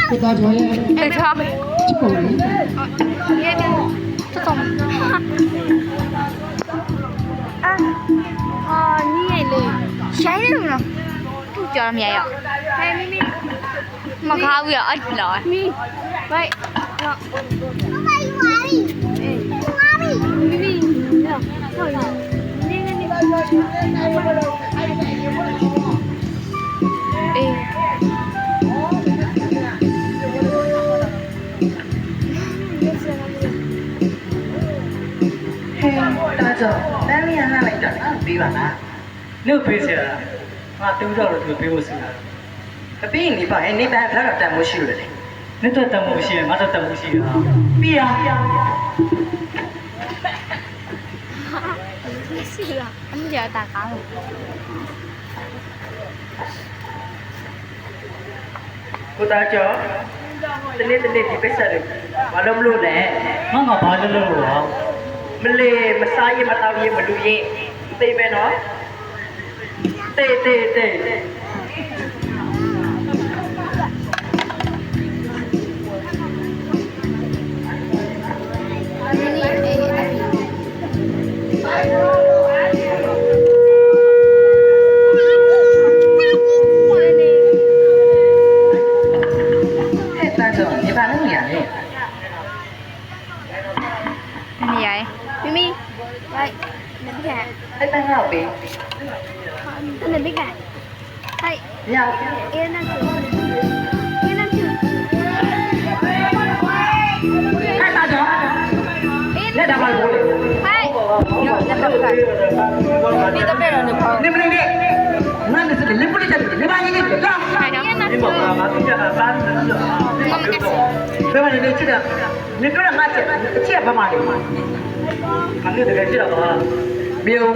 ကိုသားကျော်ရဲ့ အဲ့ဒါ ချစ်ပုံလေး ရဲ့တော်တော်ညီရဲ့လေရိုင်းနေလို့သူကြော်မြရရောက်ဟဲ့မီမခါဘူးရအဲ့လာမီဘိုက်နော်မမယူပါလိမမီနော်ဟိုနေနေအေး ဟဲ့တာကြောင့်တန်းလျာလှလိုက်တာလားပြီးပါလား လို့ပေးချင်တာငါတူတော့လို့သူပေးဖို့စီတာ အပြီးနေပါအဲ့နေတန်းဖလောက်တန်မှုရှိလို့လေ နှစ်သက်တမှုရှိရင်ငါတော့တမှုရှိတာ ပြီးရ 是啊，我们家打卡了。 ကိုသားကျော်တနေ့ဒီပိတ်ဆက်တယ်ဘာလို့မလို့လဲ ငါဘာလို့လို့ရော မလေးမစားရင်မတောက်ရင်မလူရင်သိပဲနော်တေး ဟဲ့တာကြောင့်ဒီဘာလို့နေရလဲ 你来，咪咪，来，你别看， အဲ့တန်းငါ့ပေး 你别看，哎， ရ 哎那去，哎那去， ဟဲ့တာကြောင့် 哎 လက်တာပါလို့လေ 哎，有那个看，你都别让你跑， နေမနေနဲ့ငါနဲ့စလက်ပလိချက်နေပါရင်လေကြောက် 哎那 ဒီ 去， မှာငါသိကြတာသားတယ်လို့ 我们开始， ဘယ်မှာနေချစ်တာနေတော့ငါချက်အချက်ဘာမှလေ ငါလည်းတကယ်ရှိတာပါ မြေုံ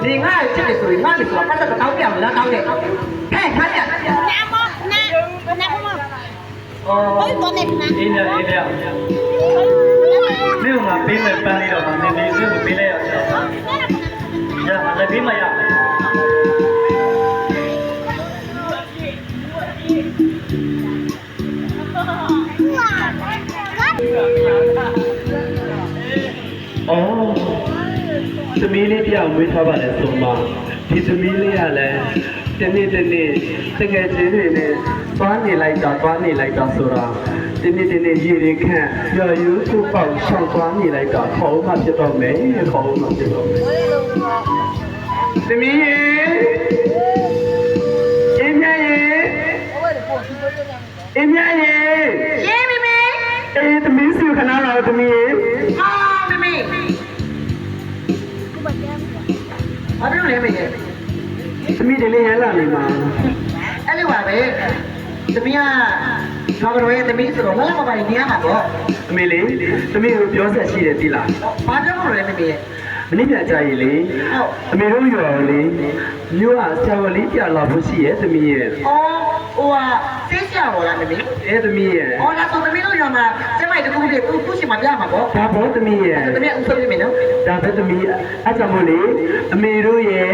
ဒီငါချစ်တယ်ဆိုရင်ငါလည်းဆိုတာပတ်သက်တော့ပြောင်းလာတောင်းတယ်ဟဲ့ခါကြ အော်အေးနေမင်းကပေးမယ်ပန်းလေးတော့မင်းဒီစုကိုပေးလိုက်ရအောင်ရလည်းပေးမရ အော်သမီးလေးတယောက်မွေးထားပါတယ်ဆိုမှဒီသမီးလေးကလည်းတနေ့တကယ်ချင်းတွေနဲ့သွားနေလိုက်တာဆိုတာတနေ့ရေရင်ခန့်ရွာယူစုပေါက်ရှောက်သွားနေလိုက်တာခေါင်းမှဖြစ်တော့မယ်သမီးရေအင်းမြရေရေးမိမေ အေးသမီးစီခဏလာသမီးရေ ဟာမိမေဘာပြောလဲမေ သမီးတလေးရလာနေမှာ အဲ့လိုပါပဲသမီးကဘာကြောရဲ့သမီးဆိုတော့ငါလည်းမပိုင်နေရမှာပေါ့ အမေလေးသမီးကိုပြောဆက်ရှိတယ်သိလား ဘာပြောလို့လဲမေမေ မနေ့ကကြာရီလေ ဟုတ် အမေတို့ရော်လေမြို့ကဆရာဝန်လေးပြလာဖို့ရှိရဲ့သမီးရဲ့ အော်ဟိုဟာဆေးဆရာပေါ်လားမေမေ အဲသမီးရဲ့ အော်လာဆိုသမီးတို့ရောမှာကျမတို့ကခုရှိမှပြမှာပေါ့ ဒါဘောသမီးရဲ့ သမီးဥဆုံးနေမယ်နော် ဒါပဲသမီးအဲ့ကြောင့်မို့လေအမေတို့ရဲ့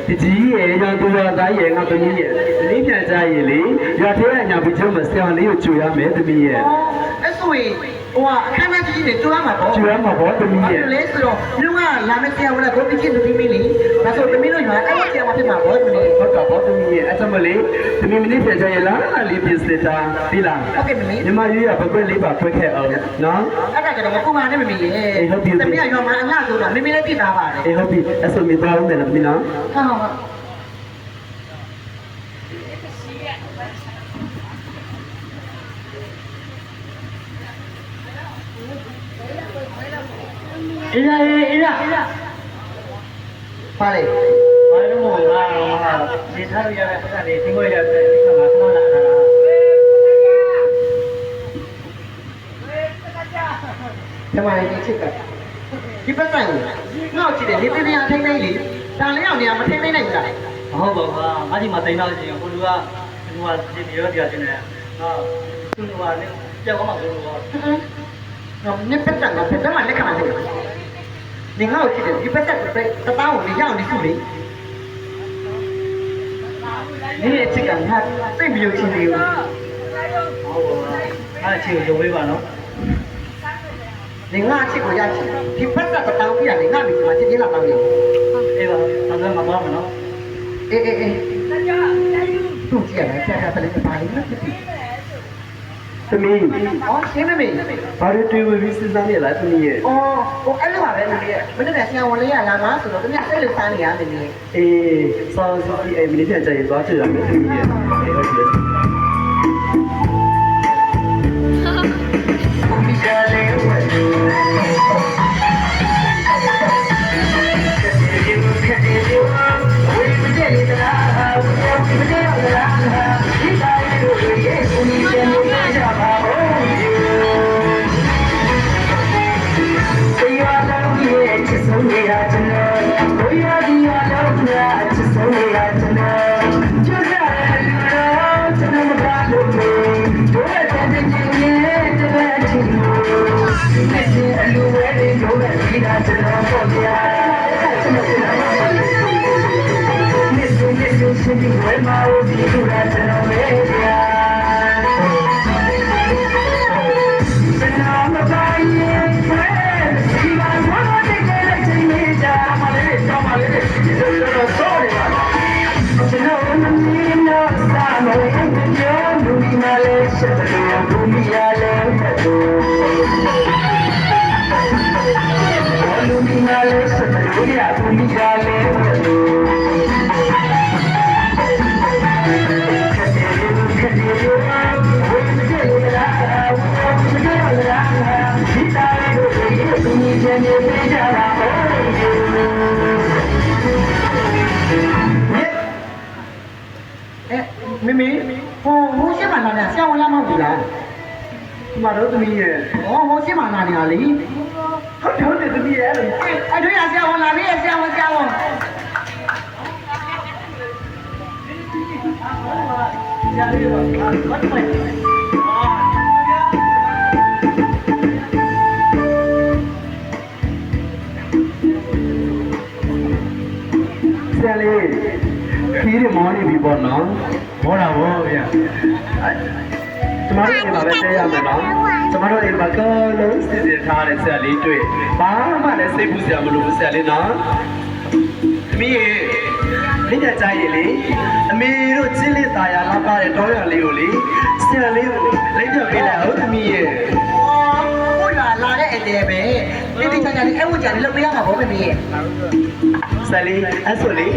တကြီးရဲ့ရောင်သူတော်သားရဲ့ငါသမီးရဲ့ဒီနေ့ပြန်ကြာရီလေရွာထဲကညာပြီးကျုံးမဆရာဝန်လေးကိုကြိုရမယ်သမီးရဲ့ အော်အဲ့ဆိုရင်ဟိုဟာအခမ်းအနားကြီးနေကြိုးရမှာပေါ့ ကြိုရမှာဘောသမီးရဲ့ လဲဆိုတော့မြို့ကလာမယ့်ဆရာဝန်ကကိုပြချင်းသမီးမင်းလေဒါဆိုသမီးတို့ရောအဲ့ဆရာမဖြစ်မှာပေါ့သမီး ဟုတ်တာဘောသမီးရဲ့အဲ့ကြောင့်မို့လေသမီးမနေ့ပြန်ကြာရီလားလေးပြစစ်တာဒီလား ဟုတ်ကဲ့မေမေ ညီမရွေးရပကွက်လေးပါဖွက်ခဲ့အောင်နော် အဲ့ဒါကြတော့မပူပါနဲ့မေမေရေသမီးကရောမှာအငှဆိုတော့မေမေလည်းသိတာပါတယ် အေးဟုတ်ပြီအဲ့ဆိုမိသားဦးမယ်လားမင်းနော် ဟုတ်အေးရပါလေ ဘာလို့မို့ငါဒီထားရတဲ့ပတ်စံလေးသင်္ကိုရတဲ့ဒီကမှာခဏလာတာ ဓမ္မရေးချစ်ကဒီပတ်ဆိုင်ကိုငေါ့ချစ်တယ်နေတင်းတင်းအထိန်းသိမ်းလေဒါလည်းအောင်နေမထိန်းသိမ်းနိုင်ဘူးလား မဟုတ်ပါဘူးငါဒီမှာတိန်တော့ချင်းဟိုလူကဒီဒီရောတရားချင်းနေဟာသူ့ကလည်းကြောက်မှာဆိုလို့ ငါနေပတ်ဆိုင်ကဘယ်တော့မှလက်ခံမလို့နေငေါ့ချစ်တယ်ဒီပတ်ဆိုင်ကိုတပေါင်းကိုနေရအောင်နေစုလေနေရဲ့ချစ်ကငါသိမလို့ချင်းနေဘူး ဟုတ်ပါ အားချေကိုရုံပေးပါနော် 你俺去国家去，你不是个当地人，你俺没什么，今天哪当地？ အေးပါဒါဆိုငါသွားမယ်နော် 哎，都见了，现在不能打你们去比。 သမီး 哦，行妹妹。 ဘာလို့တွေ့ဝပြီးစဉ်းစားနေလားသမီးရဲ့ 哦，我အဲ့လိုပါပဲ妹妹，မနေ့ကဆရာဝန်လေးရလာမှာဆိုတော့တမအဲ့လိုစားနေရမယ်妹妹。 အေးစောင်းစီစီအဲ့မင်းပြန်ကြရင်သွားကြရမယ်သမီးရဲ့အေးဟုတ်ပြီ 妹妹，我先把那俩下午拉嘛回来。 ဒီမှာတော့သမီးရဲ့ 哦，我先把那俩哩。 ဟုတ်တယ်ဟုတ်တယ်သမီးရဲ့ 哎，对呀，下午哪里也下午下午。 ရလေးပါဘာမှမ ဆရာလေးခီးရမောနေပြီပေါ့နော် မောတာဗောဗျာ ကျမတို့ဒီမှာပဲတဲရမယ်နော်ကျမတို့ဒီမှာကောလုံးစစ်စစ်ထားတဲ့ဆရာလေးတွေ့ဘာမှလည်းစိတ်ပူစရာမလိုဘူးဆရာလေးနော်သမီးရေလိမ့်ကြကြရင်လေအမေတို့ချင်းလေးตายာလောက်ပါတဲ့တောရလေးကိုလေဆရာလေးကိုလိမ့်ကြပေးလိုက်ဟုတ်သမီးရေ 哦，我လာတဲ့အဲ့တဲ့ပဲတိတိကျကျလေးအဲ့ဝကြလေးလုပ်ပေးရမှာဗောမေမေ ဆရာလေးအဲ့ဆိုလေ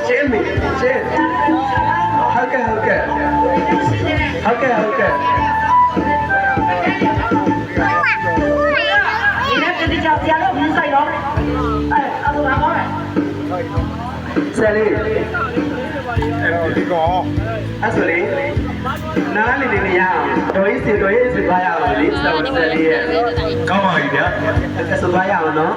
ရှင်းပြီရှင်းဟုတ်ကဲ့ဟုတ်ကဲ့ဟုတ်ကဲ့ဟုတ်ကဲ့ ဒီနေ့တိတိကျကျလို့မဆိုင်တော့အဲ့အလိုပါကောတယ် ဆရာလေး ဒီကော အဲ့ဆိုလေနားလေးနေရအောင်တော်ရေးစီသွားရအောင်လေဆရာလေးရဲ့ ကောင်းပါပြီဗျာ အဲ့ဆိုသွားရအောင်နော်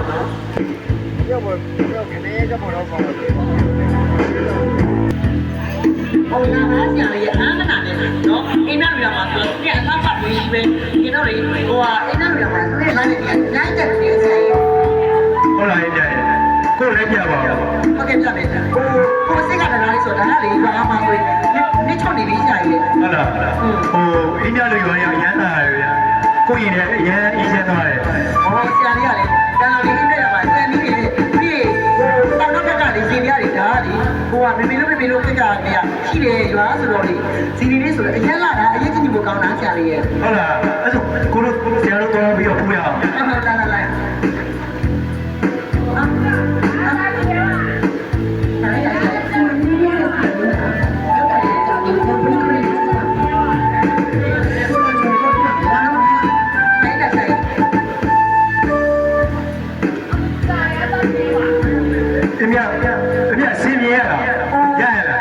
ရောက်ပါရောက်ခနေကြမှာတော့ကောင်းပါပြီ ဟိုလာပါဆရာလေးအားမနာနဲ့နော်အိမ်နောက်ရမှာဆိုတော့ဒီအသားပတ်ပြီးပဲဒီတော့လေဟိုကအိမ်နောက်ရမှာဆိုရင်လာနေပြန်နိုင်တယ်ဒီဆရာကြီး ဟုတ်လားပြရဲ့ကိုလည်းပြပါဦး ဟုတ်ကဲ့ပြမယ်ဟိုစိတ်ကတနာလေးဆိုတာလေဘာမှမဆိုနေချောင်းနေပြီဆရာကြီး ဟုတ်လားဟိုအင်းမြလို့ရောရရမ်းတာရဗျာကိုရင်လည်းအရင်အေးချမ်းသွားတယ် ဟောဆရာလေးကလေတန်တော်လေးအိမ်နဲ့ရမှာဆရာကြီးလေပြီးဟိုတောင်တော့ကလေးစီပြရတယ်ဒါလေဟိုကမေမေလို့ပြကြတယ်ရှိတယ်ရွာဆိုတော့လေစီဒီလေးဆိုတော့အရင်လာတာအရင်ကြည့်ဖို့ကောင်းတာဆရာလေးရဲ့ ဟုတ်လားအဲ့ဆိုကိုတို့ဆရာတို့တော်ပြီးတော့ပူရအောင် ဟုတ်လာလာအမြဆင်းမြင်ရလားရရလား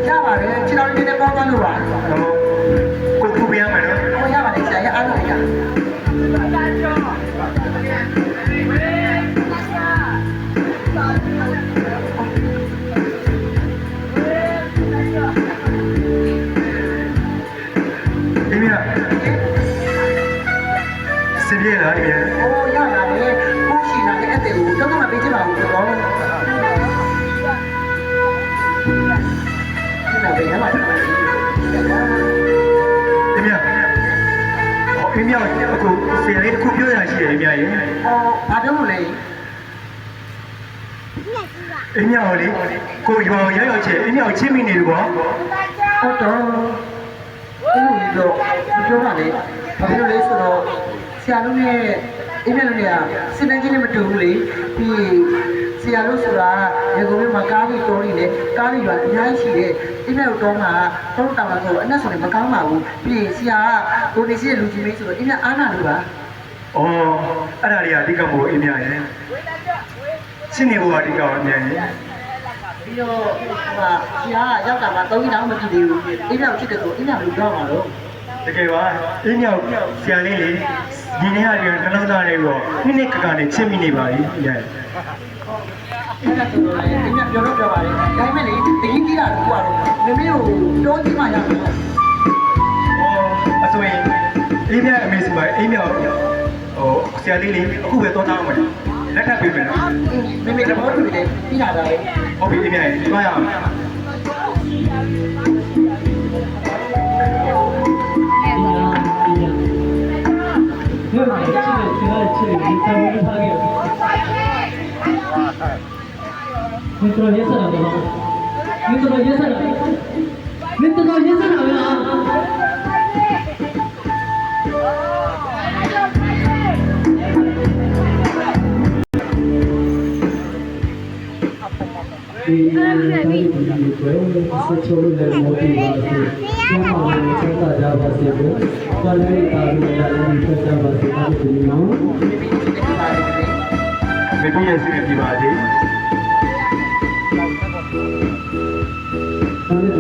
ရပါတယ်ခြေတော်လေးနဲ့ပေါင်းသွားလို့ပါ ကိုကူပြရမယ်နော် ဟောရပါတယ်ဆရာရအားလို့ရ ရလားအမြဲ โอ้ရလာတယ်ကိုရှိလာတဲ့အတဲ့ကိုတော့မှပေးချင်ပါဘူးတော့ဒီမှာဘယ်မှာလဲ အမြဲအမြဲအခုဆရာလေးတစ်ခုပြောရရှိတယ်အမြဲရေ ဟောဘာပြောလို့လဲ အမြဲဟောလေကိုရွာရောက်ချင်အမြဲကိုချင်းမိနေလို့ပေါ့ ဟုတ်တော့အဲ့လိုတော့ပြောပါလေဘာဖြစ်လို့လဲဆိုတော့ဆရာတို့ရဲ့အင်းလည်းလည်းစစ်တမ်းကြီးနဲ့မတူဘူးလေပြီးဆရာတို့ဆိုတာရေကုန်မြို့မှာကားကြီးတိုးနေတယ်ကားကြီးရွာအများကြီးရှိတယ်အင်းလည်းတော့မှာတော့တောင်လာဆိုအနက်ဆိုလည်းမကောင်းပါဘူးပြီးဆရာကကိုနေရှိတဲ့လူကြီးမင်းဆိုတော့အင်းလည်းအားနာလို့ပါ ဩအဲ့ဒါလေးကအဓိကမို့အမြဲရေချင်းနေဖို့ကအဓိကအမြဲရေ ပြီးတော့ဟိုဆရာကရောက်တာမှ3နှစ်တောင်မကြည့်သေးဘူးအင်းလည်းဖြစ်တယ်ဆိုအင်းလည်းဘယ်လိုတော့မှာတော့ တကယ်ပါအင်းမြောက်ဆရာလေးလေဒီနေ့ကလည်းနှလုံးသားလေးတော့နှစ်ကနဲ့ချင်းမိနေပါလေအမြဲ အဲ့ဒါဆိုတော့လေအင်းလည်းပြောတော့ပြောပါလေဒါပေမဲ့လေတကြီးကြီးတာကတော့မမေကိုတောကြီးမှရမယ် အဆိုရင်အင်းမြအမေစီပါအင်းမြောက်ဟိုဆရာလေးလေးအခုပဲတော့တောင်းမယ်လက်ထပ်ပေးမယ်နော် မမေတော့တူတယ်ပြီးလာတာလေ ဟုတ်ပြီအင်းမြသွားရအောင် Dentro de esa la verdad. Dentro de esa la. Dentro de esa la verdad. ဒီတိုင်းပြည်ကိုဆက်ချိုးလို့လည်းမဟုတ်ပါဘူး။ကျွန်တော်တို့ဆက်တာကြပါစေလို့ဘာလဲတာလို့လည်းဆက်ကြပါစေလို့ဒီနော် မေပြည့်စီပြပါသေး ။ဒါနဲ့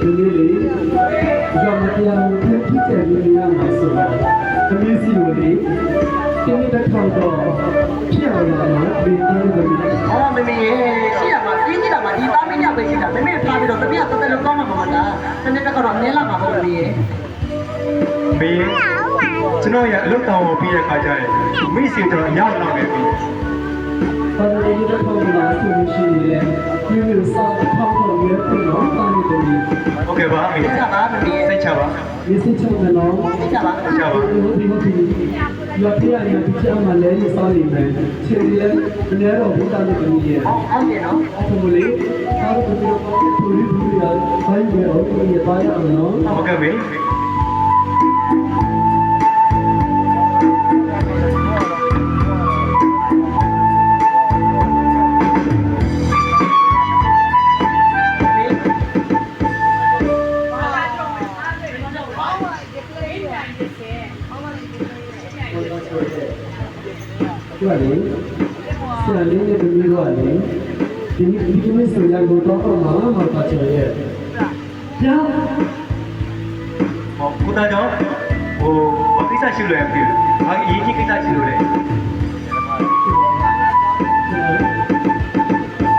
ဒီလေးကြောင့်တရားကိုဖြစ်တဲ့လူတွေမှာဆိုတော့အမေစီကိုလေတင်းတဲ့ထောက်တော့ဖြစ်အောင်လာမှာဒီတင်းတွေ ။အော်မမေရေရှိရမှာပြင်းနေတာမှာဒီသားမင်းညပဲရှိတာမမေထားပြီးတော့တပြက်တက်တက်လုံးကောင်းမှာမဟုတ်လား။တနေ့တက်ကတော့နင်းလာမှာပေါ့လေ။ မေကျွန်တော်ရအလုပ်တောင်းပြီးတဲ့ခါကျရင်မိစီတော့ရောက်လာမယ်ပြီ ဘာလို့ဒီလိုထောက်လာဆိုလို့ရှိရင်ဒီလိုစောက်ထောက်တော့ရတဲ့တော့တာနေတယ် ဟုတ်ကဲ့ပါမေ စိတ်ချပါမမေရေ စိတ်ချပါ ဒီစိတ်ချမလို့ စိတ်ချပါ စိတ်ချပါ ဒီလိုဒီလိုဒီရတဲ့ဒီချမ်းမလဲနေစောနေမယ်ခြေရည်လည်းတော့ဘုရားနဲ့တူရဲ့ ။ဟုတ်တယ်နော် အခုမလေးအားလုံးကိုတူရီဘူးရဘိုင်းပဲတော့ဒီရပါရအောင်နော် ဟုတ်ကဲ့မေ 对嘞，现在人家都没多嘞，你们虽然不到好嘛，大小爷，呀， ဟောကိုသားကြောင့်ဟိုဘာကိစ္စရှိလို့လဲမသိဘူးဘာအရေးကြီးကိစ္စရှိလို့လဲ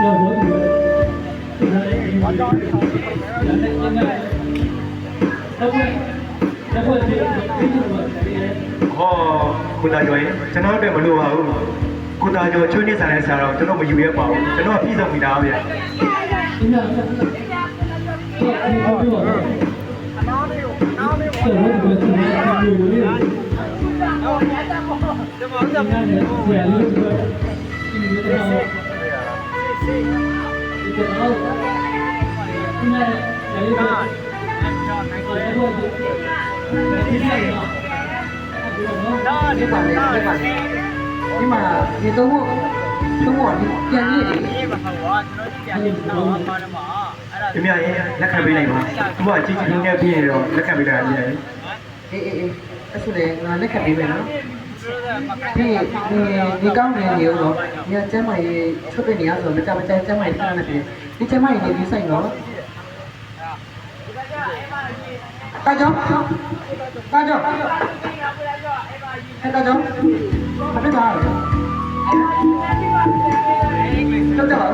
要我你们，ဟောကိုသားကြောင့်ကျွန်တော်တို့မလို့ပါဘူးကိုသားကြောင့်ချွေးနေဆိုင်တဲ့ဆရာတော်ကျွန်တော်မယူရပါဘူးကျွန်တော်ပြည်စုံမိတာဗျာ 你看，你好对吧？这我这个是没有的。ဒီပါလေဒီပါလေဒီမှာဒီတော့သုံးဖို့ပြန်ရည်တယ် ဒီမြရဲ့လက်ခံပေးလိုက်ပါသူကကြီးကြီးနဲ့ပြည့်တော့လက်ခံပေးတာမြရဲ့ အေးအဲ့ဆိုလေငါလက်ခံပေးမယ်နော်ဒီကောင်းနေနေတော့ညကျမ်းမကြီးချုပ်ပြနေရဆိုတော့ကျမ်းကျမ်းမကြီးထားနေတယ်ဒီကျမ်းမကြီးနေပြီးဆိုင်တော့တာကြောတာကြောအဲ့တာကြောဘာဖြစ်သွားလဲတော့တော့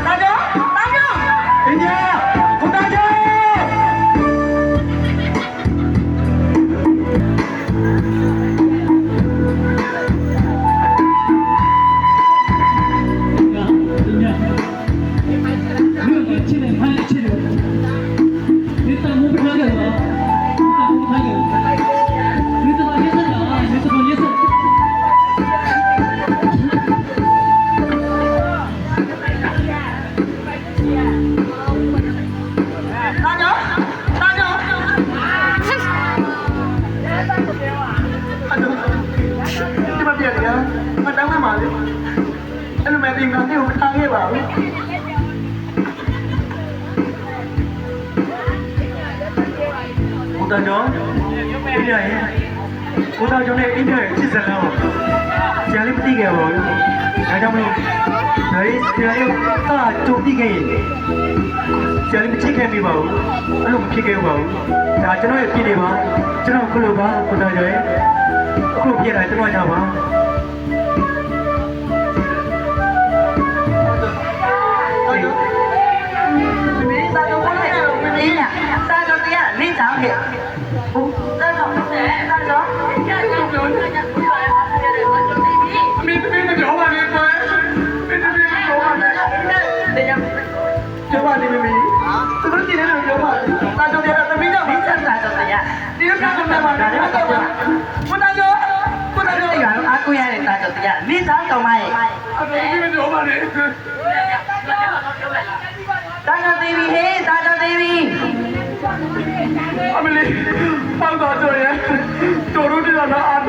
တာကြောတာကြော အင်းညာကိုသားကြောင့် မတောင်းမှပါလေအဲ့လိုမဲ့ဒီမှာနေကိုမထားခဲ့ပါဘူး ကိုတာကျော်အိမ်ရရင်ကိုတာကျော်နဲ့အိမ်ရရဲ့ချစ်စကားကိုဆရာလေးမသိခဲ့ပါဘူးဒါကြောင့်မလို့ဒါလေးဆရာလေးကကြုံသိခဲ့ရင်ဆရာလေးမချစ်ခဲ့မိပါဘူးအဲ့လိုမဖြစ်ခဲ့ပါဘူးဒါကျွန်တော်ရဲ့ပြည်နေပါကျွန်တော်ခုလိုပါကိုတာကျော်ရဲ့အခုပြည်လာကျွန်တော်ကြောက်ပါ 大家过来，没呀？大家这样，你长的，不，大家，大家，ပြောပါလိမ့်မယ်သူတို့ဒီနေ့လိုပြောပါတာကြောင့်လည်းသမီးကြောင့်မဆက်တာတော့တရားဒီလိုပြောမှမှာဒါလည်းတော့ပါဘုရားကျော်ရအားကိုရတဲ့တာကြောင့်တရားနေသားတော်မရဲ့အဲ့ဒါဒီမပြောပါနဲ့တာကြောင့်သေးပြီဟေးတာကြောင့်သေးပြီအမလေးပေါက်တော့ကြော်ရတော်တို့ဒီတော့အား